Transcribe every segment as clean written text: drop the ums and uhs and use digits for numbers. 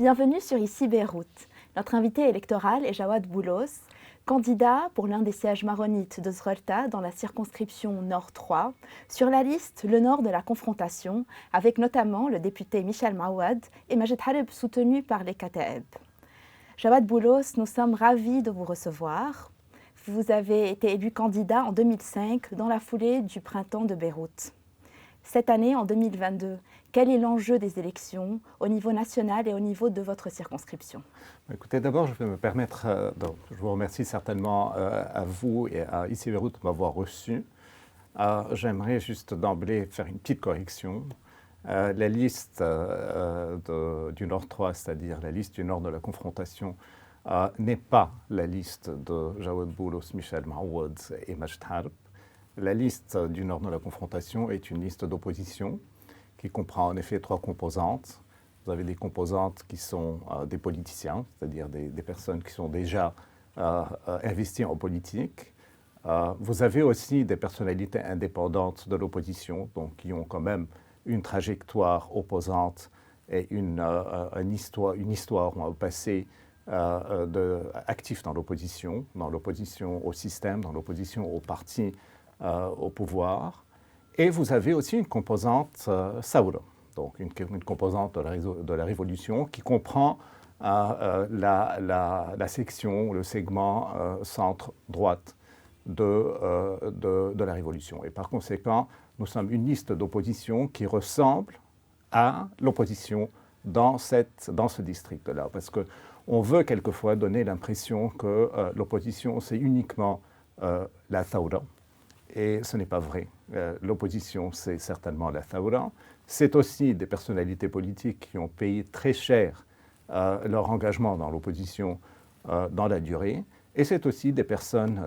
Bienvenue sur Ici Beyrouth. Notre invité électoral est Jawad Boulos, candidat pour l'un des sièges maronites de Zrolta dans la circonscription Nord 3, sur la liste Le Nord de la confrontation, avec notamment le député Michel Maouad et Majed Harib soutenu par les Kataeb. Jawad Boulos, nous sommes ravis de vous recevoir. Vous avez été élu candidat en 2005 dans la foulée du printemps de Beyrouth. Cette année, en 2022, quel est l'enjeu des élections au niveau national et au niveau de votre circonscription? Écoutez, d'abord, je vais me permettre, je vous remercie certainement à vous et à Ici Beyrouth de m'avoir reçu. J'aimerais juste d'emblée faire une petite correction. La liste du Nord 3, c'est-à-dire la liste du Nord de la confrontation, n'est pas la liste de Jawad Boulos, Michel Maouad et Majed Harib. La liste du Nord de la confrontation est une liste d'opposition qui comprend en effet trois composantes. Vous avez des composantes qui sont des politiciens, c'est-à-dire des personnes qui sont déjà investies en politique. Vous avez aussi des personnalités indépendantes de l'opposition, donc qui ont quand même une trajectoire opposante et une histoire ou un passé actif dans l'opposition au système, dans l'opposition au parti, au pouvoir. Et vous avez aussi une composante Saoura, donc une composante de la révolution qui comprend la section, le segment centre-droite de la révolution. Et par conséquent, nous sommes une liste d'opposition qui ressemble à l'opposition dans ce district-là. Parce qu'on veut quelquefois donner l'impression que l'opposition, c'est uniquement la Saoura. Et ce n'est pas vrai. L'opposition, c'est certainement la Thawra. C'est aussi des personnalités politiques qui ont payé très cher leur engagement dans l'opposition dans la durée. Et c'est aussi des personnes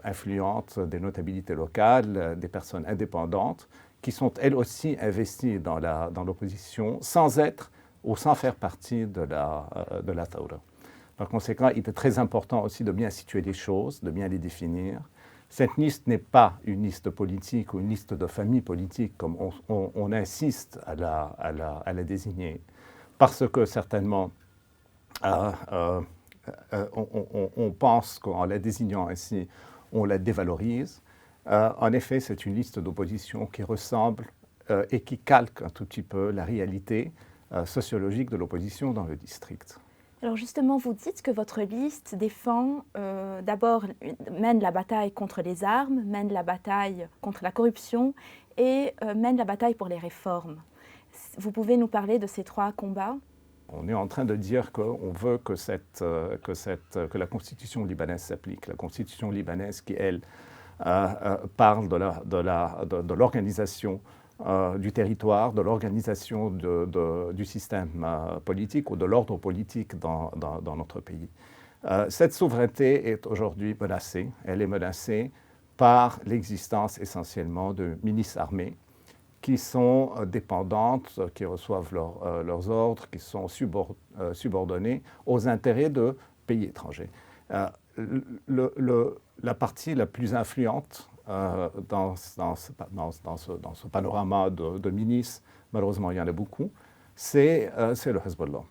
influentes, des notabilités locales, des personnes indépendantes qui sont elles aussi investies dans l'opposition sans être ou sans faire partie de la Thawra. Par conséquent, il est très important aussi de bien situer les choses, de bien les définir. Cette liste n'est pas une liste politique ou une liste de famille politique comme on insiste à la désigner, parce que certainement on pense qu'en la désignant ainsi, on la dévalorise. En effet, c'est une liste d'opposition qui ressemble et qui calque un tout petit peu la réalité sociologique de l'opposition dans le district. Alors justement, vous dites que votre liste défend, d'abord, mène la bataille contre les armes, mène la bataille contre la corruption et mène la bataille pour les réformes. Vous pouvez nous parler de ces trois combats? On est en train de dire qu'on veut que la constitution libanaise s'applique. La constitution libanaise qui, elle, parle de l'organisation du territoire, de l'organisation du système politique ou de l'ordre politique dans notre pays. Cette souveraineté est aujourd'hui menacée. Elle est menacée par l'existence essentiellement de milices armées qui sont dépendantes, qui reçoivent leurs ordres, qui sont subordonnées aux intérêts de pays étrangers. La partie la plus influente dans ce panorama de milices, malheureusement il y en a beaucoup, c'est le Hezbollah.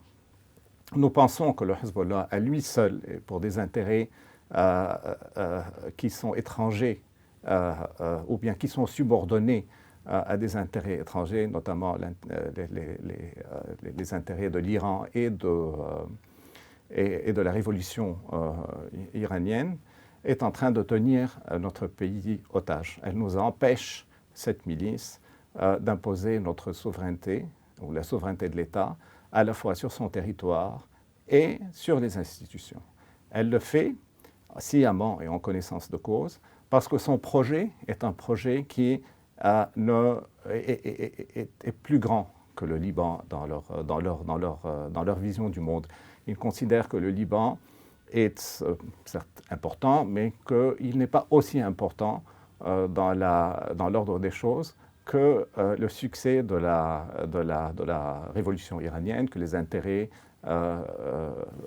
Nous pensons que le Hezbollah, à lui seul, et pour des intérêts qui sont étrangers ou bien qui sont subordonnés à des intérêts étrangers, notamment les intérêts de l'Iran et de la révolution iranienne, est en train de tenir notre pays otage. Elle nous empêche, cette milice, d'imposer notre souveraineté, ou la souveraineté de l'État, à la fois sur son territoire et sur les institutions. Elle le fait sciemment et en connaissance de cause, parce que son projet est un projet qui est plus grand que le Liban dans leur vision du monde. Ils considèrent que le Liban est certes important, mais qu'il n'est pas aussi important dans l'ordre des choses que le succès de la révolution iranienne, que les intérêts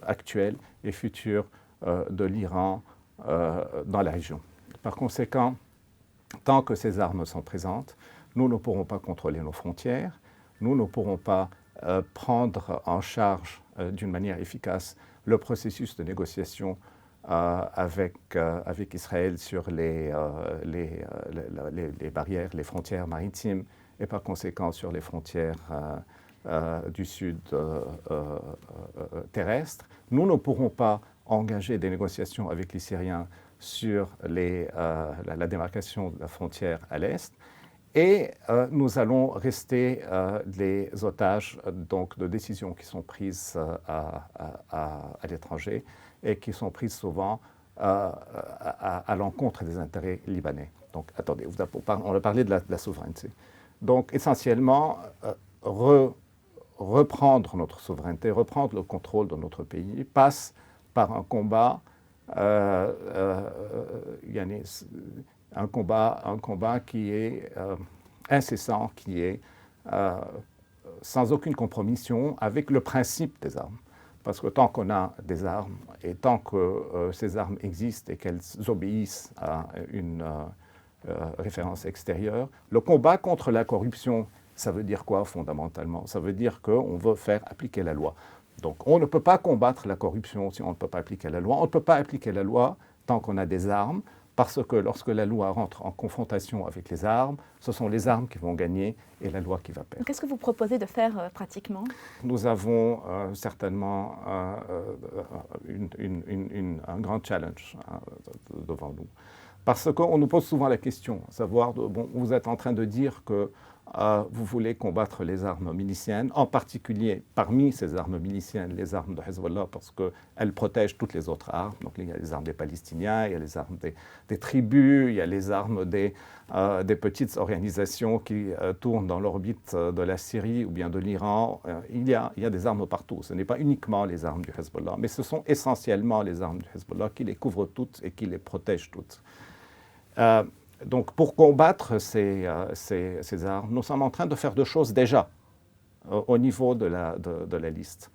actuels et futurs de l'Iran dans la région. Par conséquent, tant que ces armes sont présentes, nous ne pourrons pas contrôler nos frontières, nous ne pourrons pas prendre en charge d'une manière efficace le processus de négociation avec Israël sur les barrières, les frontières maritimes et par conséquent sur les frontières du sud terrestre. Nous ne pourrons pas engager des négociations avec les Syriens sur la démarcation de la frontière à l'est. Et nous allons rester les otages donc, de décisions qui sont prises à l'étranger et qui sont prises souvent à l'encontre des intérêts libanais. Donc, attendez, on a parlé de la souveraineté. Donc, essentiellement, reprendre notre souveraineté, reprendre le contrôle de notre pays passe par un combat, un combat qui est incessant, qui est sans aucune compromission avec le principe des armes. Parce que tant qu'on a des armes et tant que ces armes existent et qu'elles obéissent à une référence extérieure, le combat contre la corruption, ça veut dire quoi fondamentalement? Ça veut dire qu'on veut faire appliquer la loi. Donc on ne peut pas combattre la corruption si on ne peut pas appliquer la loi. On ne peut pas appliquer la loi tant qu'on a des armes, parce que lorsque la loi rentre en confrontation avec les armes, ce sont les armes qui vont gagner et la loi qui va perdre. Qu'est-ce que vous proposez de faire pratiquement? Nous avons certainement un grand challenge devant nous. Parce qu'on nous pose souvent la question, savoir, vous êtes en train de dire que vous voulez combattre les armes miliciennes, en particulier parmi ces armes miliciennes, les armes de Hezbollah, parce qu'elles protègent toutes les autres armes. Donc il y a les armes des Palestiniens, il y a les armes des tribus, il y a les armes des petites organisations qui tournent dans l'orbite de la Syrie ou bien de l'Iran. Il y a des armes partout. Ce n'est pas uniquement les armes du Hezbollah, mais ce sont essentiellement les armes du Hezbollah qui les couvrent toutes et qui les protègent toutes. Donc, pour combattre ces armes, nous sommes en train de faire deux choses déjà au niveau de la liste.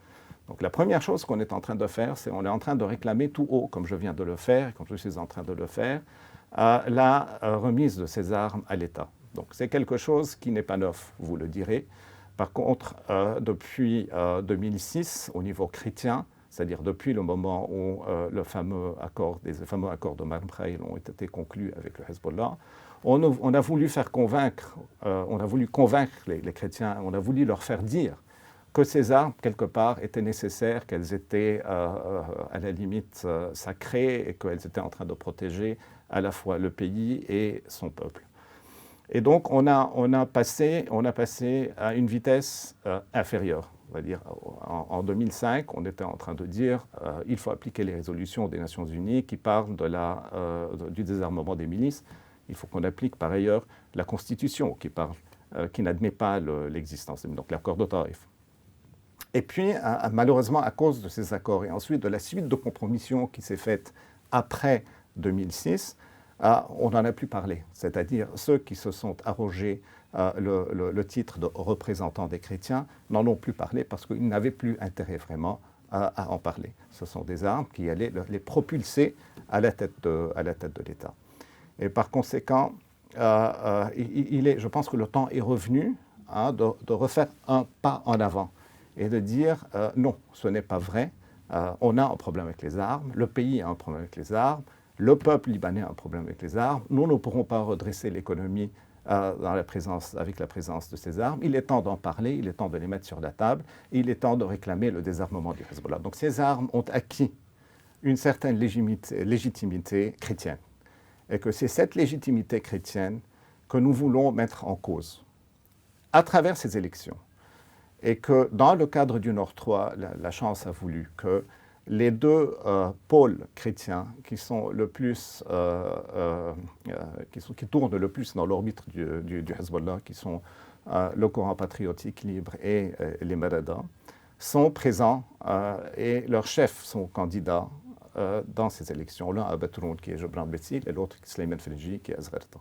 Donc, la première chose qu'on est en train de faire, c'est qu'on est en train de réclamer tout haut, comme je viens de le faire, comme je suis en train de le faire, la remise de ces armes à l'État. Donc, c'est quelque chose qui n'est pas neuf, vous le direz. Par contre, depuis 2006, au niveau chrétien, c'est-à-dire depuis le moment où les fameux accords de Marmreil ont été conclus avec le Hezbollah, on a voulu convaincre les chrétiens, on a voulu leur faire dire que ces armes, quelque part, étaient nécessaires, qu'elles étaient à la limite sacrées et qu'elles étaient en train de protéger à la fois le pays et son peuple. Et donc, on a passé à une vitesse inférieure. On va dire, en 2005, on était en train de dire il faut appliquer les résolutions des Nations Unies qui parlent du désarmement des milices. Il faut qu'on applique par ailleurs la Constitution qui n'admet pas l'existence, donc l'accord de Taïf. Et puis, malheureusement, à cause de ces accords et ensuite de la suite de compromissions qui s'est faite après 2006, on n'en a plus parlé. C'est-à-dire ceux qui se sont arrogés le titre de représentant des chrétiens n'en ont plus parlé parce qu'ils n'avaient plus intérêt vraiment à en parler. Ce sont des armes qui allaient les propulser à la tête de l'État. Et par conséquent, je pense que le temps est revenu de refaire un pas en avant et de dire non, ce n'est pas vrai. On a un problème avec les armes, le pays a un problème avec les armes, le peuple libanais a un problème avec les armes. Nous ne pourrons pas redresser l'économie avec la présence de ces armes. Il est temps d'en parler, il est temps de les mettre sur la table, il est temps de réclamer le désarmement du Hezbollah. Donc ces armes ont acquis une certaine légitimité chrétienne. Et que c'est cette légitimité chrétienne que nous voulons mettre en cause à travers ces élections. Et que dans le cadre du Nord 3, la chance a voulu que les deux pôles chrétiens qui sont le plus, qui tournent le plus dans l'orbite du Hezbollah, qui sont le Coran patriotique libre et les Maradas, sont présents et leurs chefs sont candidats dans ces élections. L'un à Batroun qui est Jebran Betsil et l'autre Sleiman Fridji qui est Azrarta.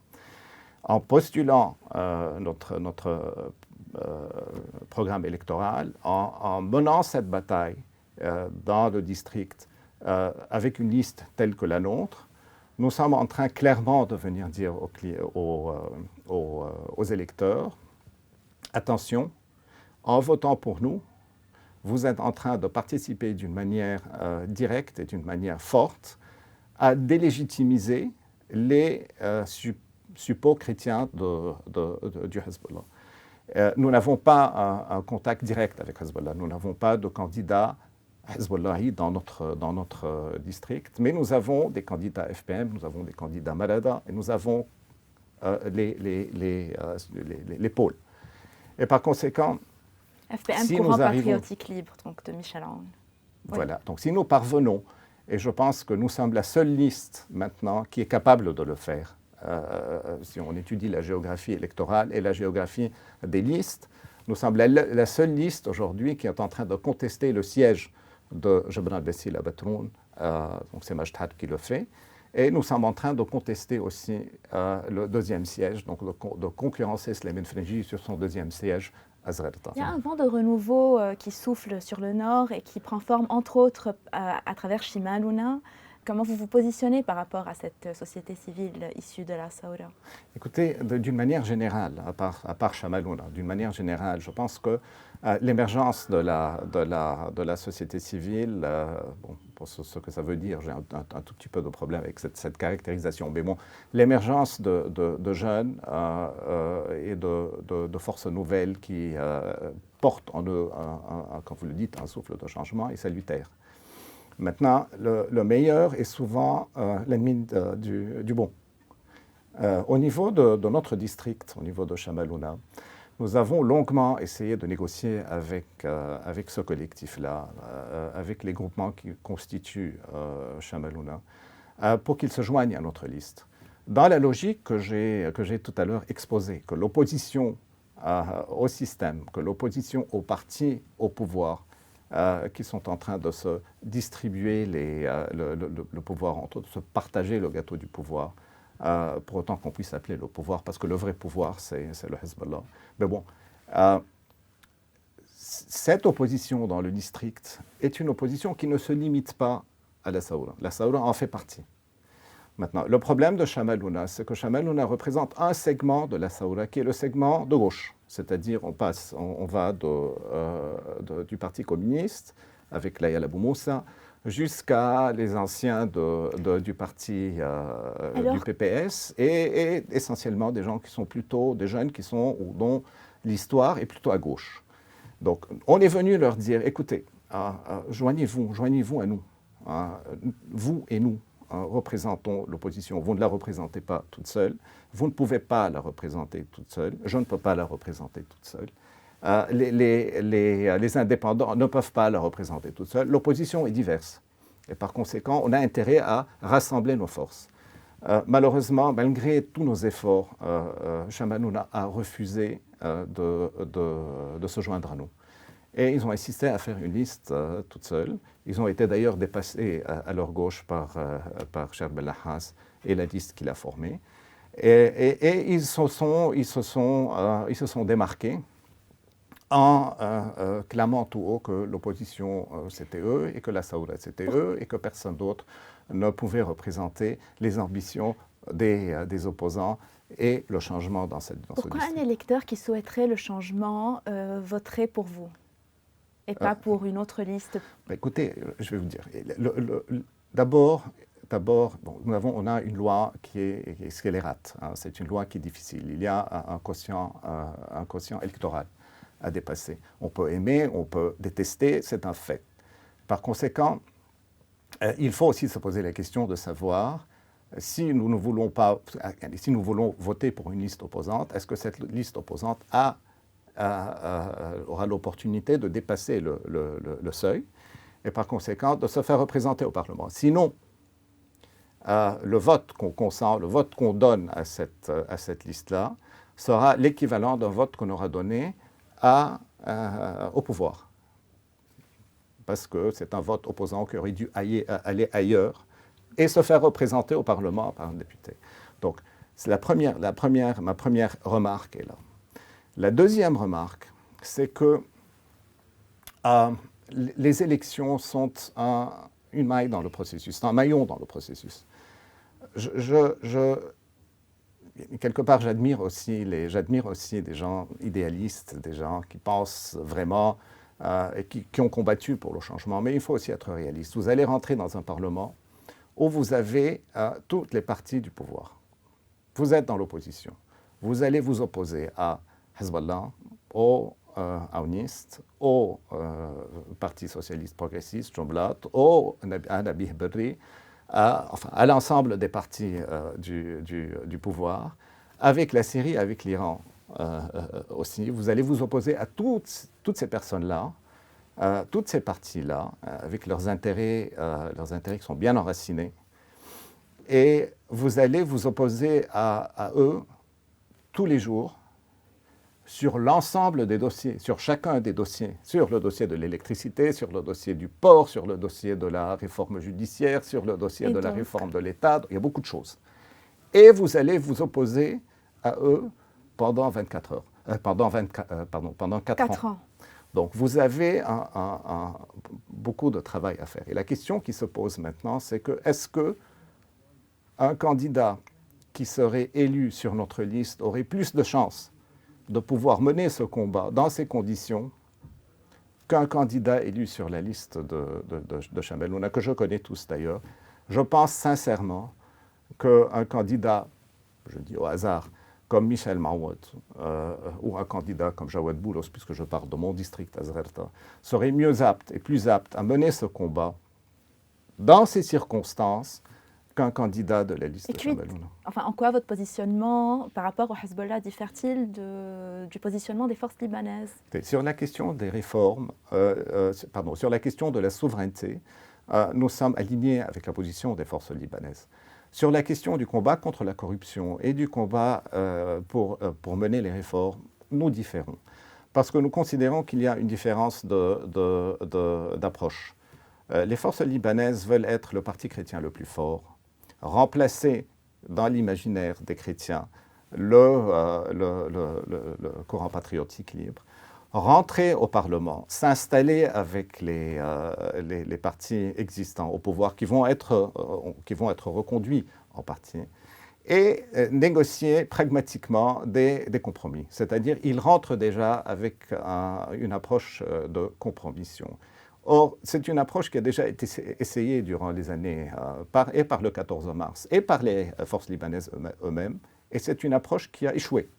En postulant notre programme électoral, en menant cette bataille dans le district avec une liste telle que la nôtre, nous sommes en train clairement de venir dire aux électeurs, attention, en votant pour nous, vous êtes en train de participer d'une manière directe et d'une manière forte à délégitimiser les suppôts chrétiens du Hezbollah. Nous n'avons pas un contact direct avec Hezbollah, nous n'avons pas de candidat Hezbollahi dans notre district, mais nous avons des candidats FPM, nous avons des candidats Malada et nous avons les pôles. Et par conséquent, FPM, si Courant nous arrivons, patriotique libre, donc de Michel Aoun. Voilà, donc si nous parvenons, et je pense que nous sommes la seule liste maintenant qui est capable de le faire, si on étudie la géographie électorale et la géographie des listes, nous sommes la seule liste aujourd'hui qui est en train de contester le siège de Jebran Bessila Batroun, donc c'est Majtad qui le fait, et nous sommes en train de contester aussi le deuxième siège, donc de concurrencer Slimane Frenji sur son deuxième siège à Zrarta. Il y a un vent de renouveau qui souffle sur le nord et qui prend forme entre autres à travers Shimaluna. Comment vous vous positionnez par rapport à cette société civile issue de la Saoura? Écoutez, d'une manière générale, à part Shimaluna, d'une manière générale, je pense que l'émergence de la société civile, bon, pour ce que ça veut dire, j'ai un tout petit peu de problème avec cette caractérisation, mais bon, l'émergence de jeunes et de forces nouvelles qui portent en eux, comme vous le dites, un souffle de changement est salutaire. Maintenant, le meilleur est souvent l'ennemi du bon. Au niveau de notre district, au niveau de Shimaluna, nous avons longuement essayé de négocier avec ce collectif-là, avec les groupements qui constituent Shimaluna, pour qu'ils se joignent à notre liste. Dans la logique que j'ai tout à l'heure exposée, que l'opposition au système, que l'opposition aux partis au pouvoir, qui sont en train de se distribuer le pouvoir, entre autres, de se partager le gâteau du pouvoir, pour autant qu'on puisse appeler le pouvoir, parce que le vrai pouvoir, c'est le Hezbollah. Mais bon, cette opposition dans le district est une opposition qui ne se limite pas à la Saoura. La Saoura en fait partie. Maintenant, le problème de Shimaluna, c'est que Shimaluna représente un segment de la Saoura qui est le segment de gauche. C'est-à-dire, on va du Parti communiste, avec Layal Abou Moussa, jusqu'à les anciens du parti du PPS, et essentiellement des gens qui sont plutôt, des jeunes dont l'histoire est plutôt à gauche. Donc, on est venu leur dire, écoutez, joignez-vous à nous, vous et nous. Représentons l'opposition. Vous ne la représentez pas toute seule. Vous ne pouvez pas la représenter toute seule. Je ne peux pas la représenter toute seule. Les indépendants ne peuvent pas la représenter toute seule. L'opposition est diverse. Et par conséquent, on a intérêt à rassembler nos forces. Malheureusement, malgré tous nos efforts, Shimaluna a refusé de se joindre à nous. Et ils ont insisté à faire une liste toute seule. Ils ont été d'ailleurs dépassés à leur gauche par Cherb El-Lahas et la liste qu'il a formée. Et ils se sont démarqués en clamant tout haut que l'opposition c'était eux et que la Saoura c'était eux et que personne d'autre ne pouvait représenter les ambitions des opposants et le changement dans ce district. Pourquoi un électeur qui souhaiterait le changement voterait pour vous et pas pour une autre liste? Écoutez, je vais vous dire. D'abord, bon, on a une loi qui est scélérate. Hein, c'est une loi qui est difficile. Il y a un quotient électoral à dépasser. On peut aimer, on peut détester, c'est un fait. Par conséquent, il faut aussi se poser la question de savoir si nous ne voulons pas, si nous voulons voter pour une liste opposante, est-ce que cette liste opposante aura l'opportunité de dépasser le seuil et par conséquent de se faire représenter au Parlement. Sinon, le vote qu'on consent, le vote qu'on donne à cette liste-là sera l'équivalent d'un vote qu'on aura donné au pouvoir. Parce que c'est un vote opposant qui aurait dû aller ailleurs et se faire représenter au Parlement par un député. Donc, c'est ma première remarque est là. La deuxième remarque, c'est que les élections sont une maille dans le processus, un maillon dans le processus. Quelque part, j'admire aussi des gens idéalistes, des gens qui pensent vraiment et qui ont combattu pour le changement. Mais il faut aussi être réaliste. Vous allez rentrer dans un Parlement où vous avez toutes les parties du pouvoir. Vous êtes dans l'opposition. Vous allez vous opposer à Hezbollah, aux aounistes, au Parti socialiste progressiste, Jumblat, à Nabih Berri, à l'ensemble des partis du pouvoir, avec la Syrie, avec l'Iran aussi. Vous allez vous opposer à toutes ces personnes-là, toutes ces parties-là, avec leurs intérêts qui sont bien enracinés. Et vous allez vous opposer à eux tous les jours sur l'ensemble des dossiers, sur chacun des dossiers, sur le dossier de l'électricité, sur le dossier du port, sur le dossier de la réforme judiciaire, sur le dossier de la réforme de l'État. Il y a beaucoup de choses. Et vous allez vous opposer à eux pendant 24 heures, pendant 4 ans. Donc vous avez beaucoup de travail à faire. Et la question qui se pose maintenant, c'est que est-ce qu'un candidat qui serait élu sur notre liste aurait plus de chances de pouvoir mener ce combat dans ces conditions qu'un candidat élu sur la liste de Chambelouna, que je connais tous d'ailleurs. Je pense sincèrement qu'un candidat, je dis au hasard, comme Michel Maouad, ou un candidat comme Jawad Boulos, puisque je parle de mon district Azrerta, serait mieux apte et plus apte à mener ce combat dans ces circonstances qu'un candidat de la liste de Chambelouna. Enfin, en quoi votre positionnement par rapport au Hezbollah diffère-t-il du positionnement des forces libanaises? Sur la question des réformes, sur la question de la souveraineté, nous sommes alignés avec la position des forces libanaises. Sur la question du combat contre la corruption et du combat pour mener les réformes, nous différons. Parce que nous considérons qu'il y a une différence d'approche. Les forces libanaises veulent être le parti chrétien le plus fort, remplacer dans l'imaginaire des chrétiens le courant patriotique libre, rentrer au Parlement, s'installer avec les partis existants au pouvoir qui vont être reconduits en partie, et négocier pragmatiquement des compromis. C'est-à-dire, ils rentrent déjà avec une approche de compromission. Or, c'est une approche qui a déjà été essayée durant les années par le 14 mars et par les forces libanaises eux-mêmes, et c'est une approche qui a échoué.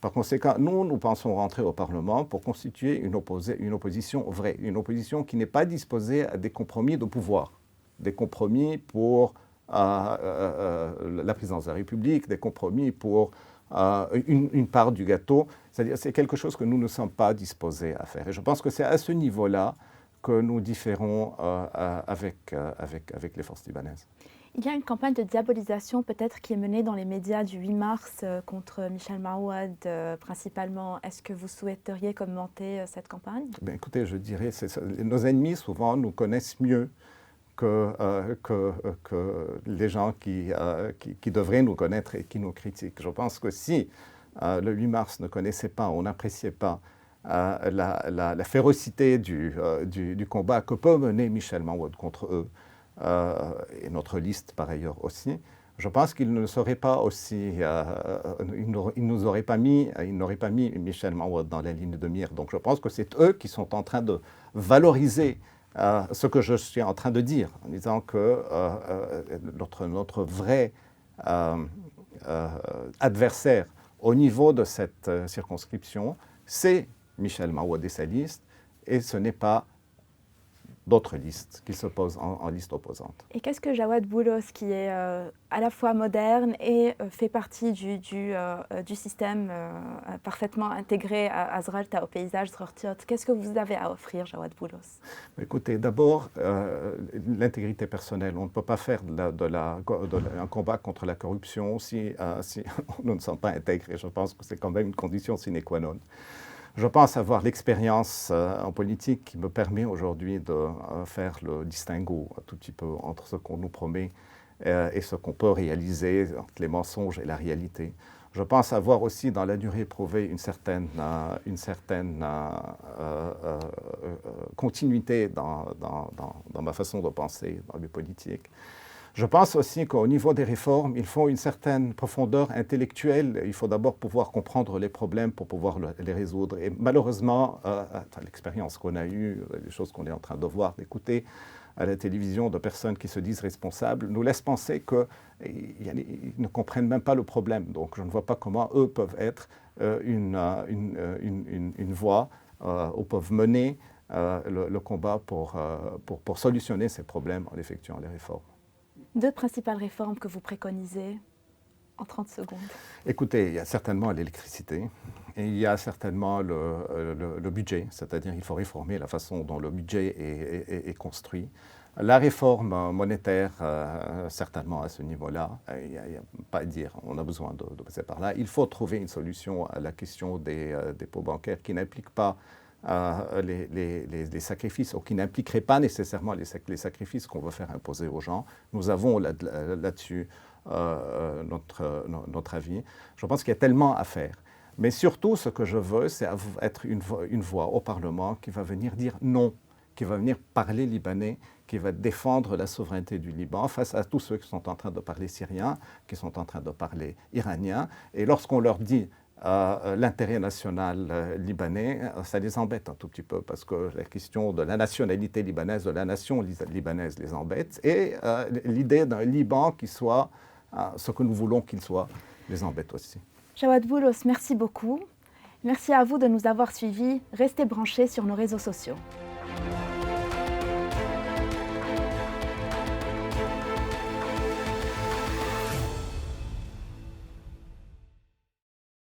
Par conséquent, nous pensons rentrer au Parlement pour constituer une opposition vraie, une opposition qui n'est pas disposée à des compromis de pouvoir, des compromis pour la présidence de la République, des compromis pour une part du gâteau. C'est-à-dire, c'est quelque chose que nous ne sommes pas disposés à faire. Et je pense que c'est à ce niveau-là que nous différons avec les forces libanaises. Il y a une campagne de diabolisation peut-être qui est menée dans les médias du 8 mars contre Michel Maouad principalement. Est-ce que vous souhaiteriez commenter cette campagne? Écoutez, je dirais, nos ennemis souvent nous connaissent mieux que les gens qui devraient nous connaître et qui nous critiquent. Je pense que si le 8 mars ne connaissait pas, on n'appréciait pas la férocité du combat que peut mener Michel Maouad contre eux, et notre liste par ailleurs aussi, je pense qu'il ne serait pas aussi, il n'aurait pas mis Michel Maouad dans la ligne de mire. Donc je pense que c'est eux qui sont en train de valoriser ce que je suis en train de dire, en disant que notre vrai adversaire au niveau de cette circonscription, c'est Michel Maouad et sa liste, et ce n'est pas d'autres listes qui se posent en liste opposante. Et qu'est-ce que Jawad Boulos, qui est à la fois moderne et fait partie du système parfaitement intégré à Azralta, au paysage Zrortiot, qu'est-ce que vous avez à offrir, Jawad Boulos? Écoutez, d'abord, l'intégrité personnelle. On ne peut pas faire un combat contre la corruption si nous ne sommes pas intégrés. Je pense que c'est quand même une condition sine qua non. Je pense avoir l'expérience en politique qui me permet aujourd'hui de faire le distinguo un tout petit peu entre ce qu'on nous promet et ce qu'on peut réaliser, entre les mensonges et la réalité. Je pense avoir aussi dans la durée prouvé une certaine continuité dans ma façon de penser, dans mes politiques. Je pense aussi qu'au niveau des réformes, il faut une certaine profondeur intellectuelle. Il faut d'abord pouvoir comprendre les problèmes pour pouvoir les résoudre. Et malheureusement, l'expérience qu'on a eue, les choses qu'on est en train de voir, d'écouter à la télévision de personnes qui se disent responsables, nous laissent penser qu'ils ne comprennent même pas le problème. Donc je ne vois pas comment eux peuvent être une voie ou peuvent mener le combat pour solutionner ces problèmes en effectuant les réformes. 2 principales réformes que vous préconisez en 30 secondes. Écoutez, il y a certainement l'électricité et il y a certainement le budget, c'est-à-dire qu'il faut réformer la façon dont le budget est construit. La réforme monétaire, certainement à ce niveau-là, il n'y a pas à dire, on a besoin de passer par là. Il faut trouver une solution à la question des dépôts bancaires qui n'implique pas les sacrifices, ou qui n'impliquerait pas nécessairement les sacrifices qu'on veut faire imposer aux gens. Nous avons là-dessus notre avis. Je pense qu'il y a tellement à faire. Mais surtout, ce que je veux, c'est être une voix au Parlement qui va venir dire non, qui va venir parler libanais, qui va défendre la souveraineté du Liban face à tous ceux qui sont en train de parler syrien, qui sont en train de parler iranien. Et lorsqu'on leur dit l'intérêt national libanais, ça les embête un tout petit peu parce que la question de la nationalité libanaise, de la nation libanaise les embête et l'idée d'un Liban qui soit ce que nous voulons qu'il soit les embête aussi. Jawad Boulos, merci beaucoup. Merci à vous de nous avoir suivis. Restez branchés sur nos réseaux sociaux.